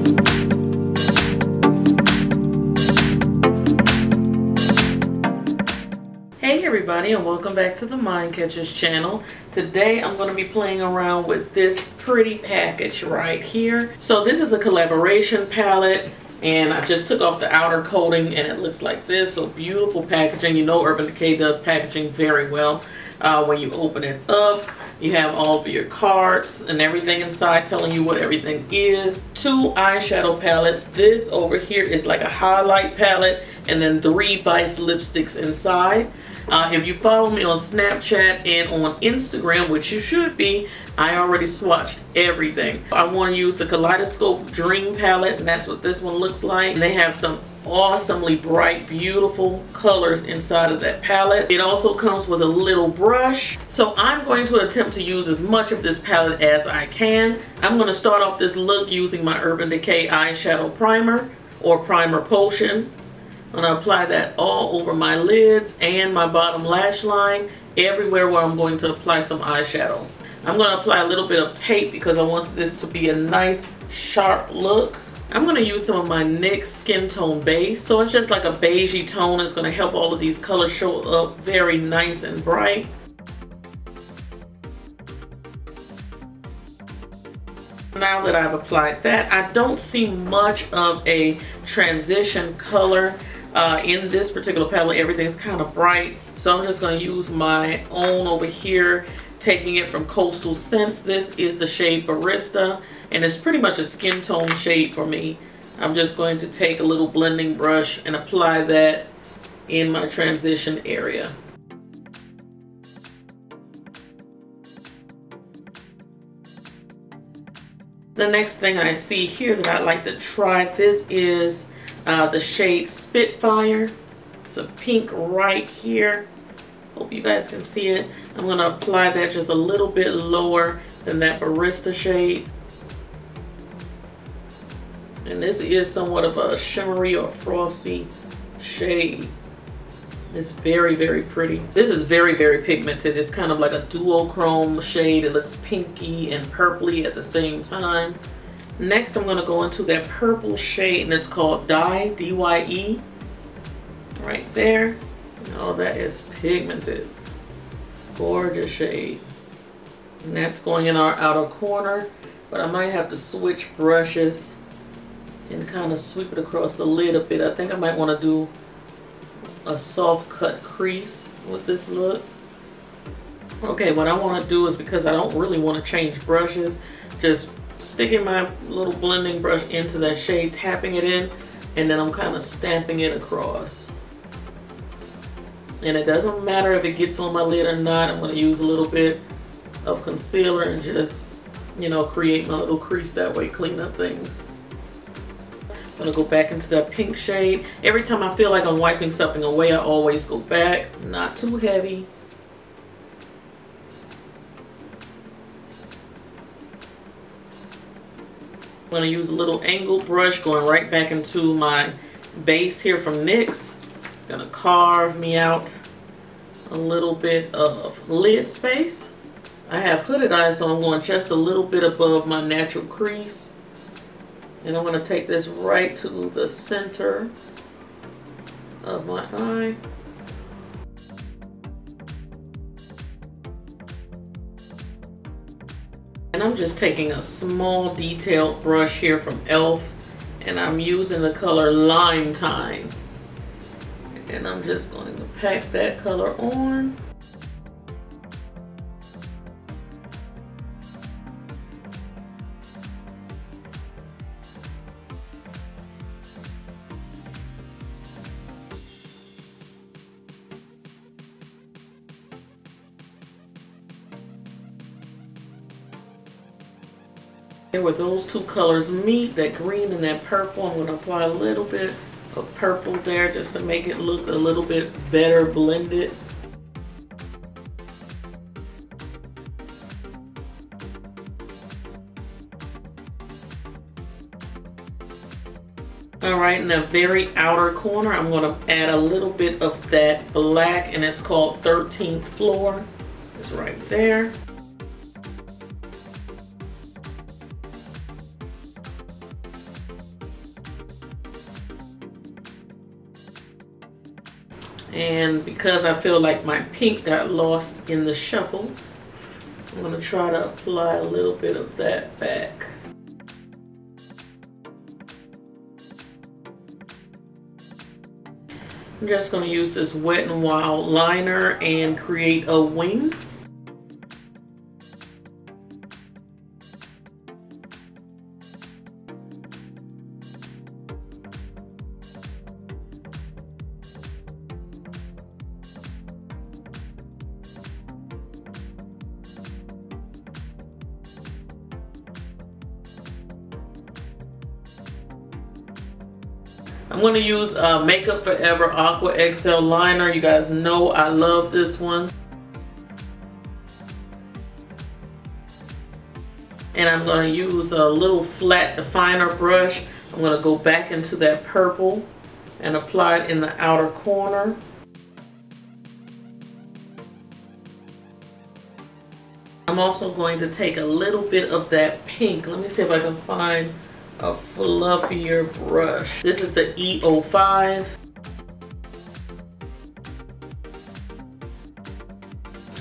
Hey everybody, and welcome back to the MindCatcher's channel. Today I'm going to be playing around with this pretty package right here. So this is a collaboration palette, and I just took off the outer coating and it looks like this. So beautiful packaging. You know Urban Decay does packaging very well. When you open it up, you have all of your cards and everything inside telling you what everything is. 2 eyeshadow palettes. This over here is like a highlight palette, and then 3 Vice lipsticks inside. If you follow me on Snapchat and on Instagram, which you should be, I already swatched everything. I want to use the Kaleidoscope Dream Palette, and that's what this one looks like. And they have some awesomely bright, beautiful colors inside of that palette. It also comes with a little brush. So I'm going to attempt to use as much of this palette as I can. I'm going to start off this look using my Urban Decay eyeshadow primer or primer potion. I'm going to apply that all over my lids and my bottom lash line, everywhere where I'm going to apply some eyeshadow. I'm going to apply a little bit of tape because I want this to be a nice sharp look. I'm going to use some of my NYX Skin Tone Base. So it's just like a beigey tone. It's going to help all of these colors show up very nice and bright. Now that I've applied that, I don't see much of a transition color in this particular palette. Everything's kind of bright, so I'm just going to use my own over here, taking it from Coastal Scents. This is the shade Barista, and it's pretty much a skin tone shade for me. I'm just going to take a little blending brush and apply that in my transition area. The next thing I see here that I'd like to try, this is the shade Spitfire. It's a pink right here. Hope you guys can see it. I'm going to apply that just a little bit lower than that Barista shade. And this is somewhat of a shimmery or frosty shade. It's very, very pretty. This is very, very pigmented. It's kind of like a duochrome shade. It looks pinky and purpley at the same time. Next, I'm going to go into that purple shade, and it's called Dye, D-Y-E. Right there. Oh, that is pigmented. Gorgeous shade. And that's going in our outer corner. But I might have to switch brushes and kind of sweep it across the lid a bit. I think I might want to do a soft cut crease with this look. Okay, what I want to do is, because I don't really want to change brushes, just sticking my little blending brush into that shade, tapping it in, and then I'm kind of stamping it across. And it doesn't matter if it gets on my lid or not. I'm going to use a little bit of concealer and just, you know, create my little crease that way, clean up things. I'm going to go back into that pink shade. Every time I feel like I'm wiping something away, I always go back. Not too heavy. I'm going to use a little angled brush going right back into my base here from NYX. Going to carve me out a little bit of lid space. I have hooded eyes, so I'm going just a little bit above my natural crease. And I'm going to take this right to the center of my eye. And I'm just taking a small detailed brush here from e.l.f. and I'm using the color Lime Time. And I'm just going to pack that color on. And where those two colors meet, that green and that purple, I'm going to apply a little bit of purple there just to make it look a little bit better blended. Alright, in the very outer corner, I'm going to add a little bit of that black, and it's called 13th Floor. It's right there. And because I feel like my pink got lost in the shuffle, I'm going to try to apply a little bit of that back. I'm just going to use this Wet n Wild liner and create a wing. I'm going to use Makeup Forever Aqua XL liner. You guys know I love this one. And I'm going to use a little flat definer brush. I'm going to go back into that purple and apply it in the outer corner. I'm also going to take a little bit of that pink. Let me see if I can find a fluffier brush. This is the E05.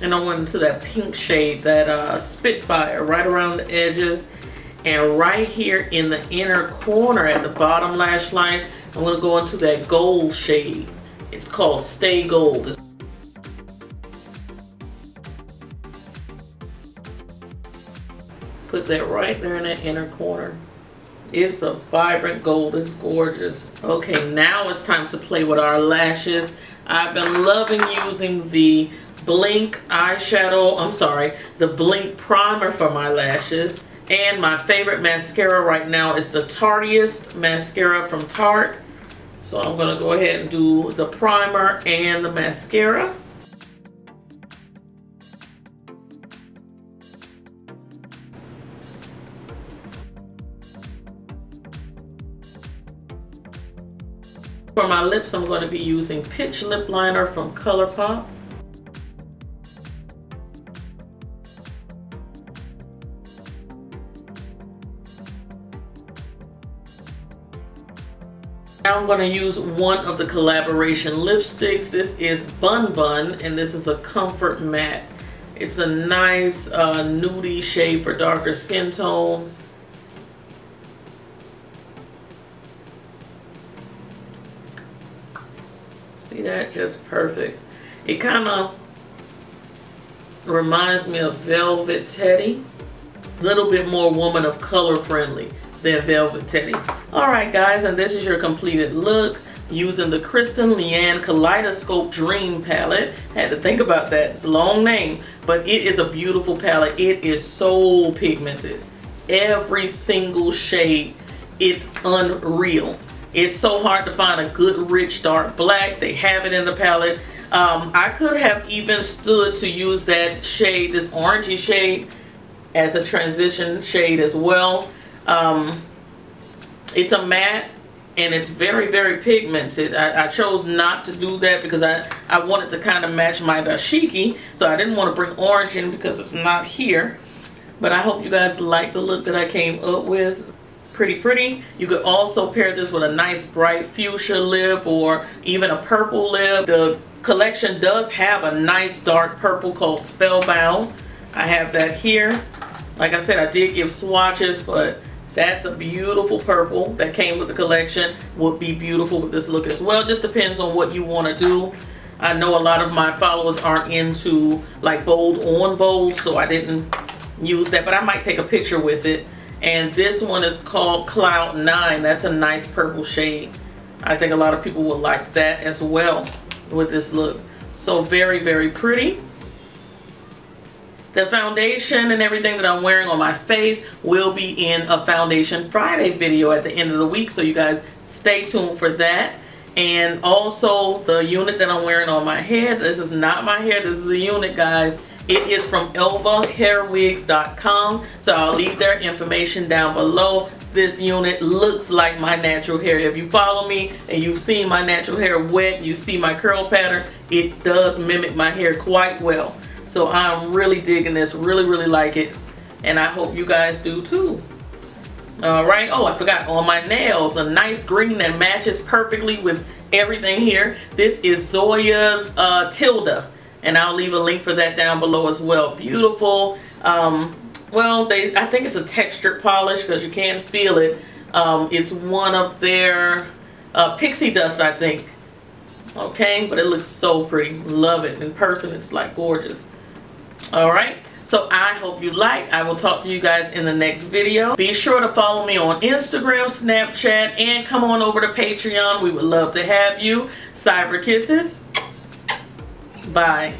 And I went into that pink shade, that Spitfire, right around the edges. And right here in the inner corner at the bottom lash line, I'm going to go into that gold shade. It's called Stay Gold. Put that right there in that inner corner. It's a vibrant gold. It's gorgeous. Okay, now it's time to play with our lashes. I've been loving using the Blink eyeshadow, the Blink primer for my lashes. And my favorite mascara right now is the Tartiest mascara from Tarte. So I'm going to go ahead and do the primer and the mascara. For my lips, I'm going to be using Pitch Lip Liner from ColourPop. Now I'm going to use one of the collaboration lipsticks. This is Bun Bun, and this is a Comfort Matte. It's a nice nudie shade for darker skin tones. See that? Just perfect. It kind of reminds me of Velvet Teddy. A little bit more woman of color friendly than Velvet Teddy. Alright guys, and this is your completed look using the Kristen LeAnne Kaleidoscope Dream Palette. Had to think about that. It's a long name, but it is a beautiful palette. It is so pigmented. Every single shade, it's unreal. It's so hard to find a good rich dark black. They have it in the palette. I could have even stood to use that shade, this orangey shade, as a transition shade as well. It's a matte and it's very, very pigmented. I chose not to do that because I wanted to kind of match my dashiki. So I didn't want to bring orange in because it's not here. But I hope you guys like the look that I came up with. Pretty. You could also pair this with a nice bright fuchsia lip or even a purple lip. The collection does have a nice dark purple called Spellbound. I have that here. Like I said, I did give swatches, but that's a beautiful purple that came with the collection. Would be beautiful with this look as well. Just depends on what you want to do. I know a lot of my followers aren't into like bold on bold, so I didn't use that, but I might take a picture with it. And this one is called Cloud 9. That's a nice purple shade. I think a lot of people will like that as well with this look. So very, very pretty. The foundation and everything that I'm wearing on my face will be in a Foundation Friday video at the end of the week. So you guys stay tuned for that. And also the unit that I'm wearing on my head. This is not my hair. This is a unit, guys. It is from elvahairwigs.com, so I'll leave their information down below. This unit looks like my natural hair. If you follow me and you've seen my natural hair wet, you see my curl pattern, it does mimic my hair quite well. So I'm really digging this, really like it, and I hope you guys do too. Alright, oh I forgot, on my nails, a nice green that matches perfectly with everything here. This is Zoya's Tilda, and I'll leave a link for that down below as well. Beautiful. Well, I think it's a textured polish because you can feel it. It's one of their pixie dust, I think. Okay, but it looks so pretty. Love it. In person, it's like gorgeous. Alright, so I hope you like. I will talk to you guys in the next video. Be sure to follow me on Instagram, Snapchat, and come on over to Patreon. We would love to have you. Cyber kisses. Bye.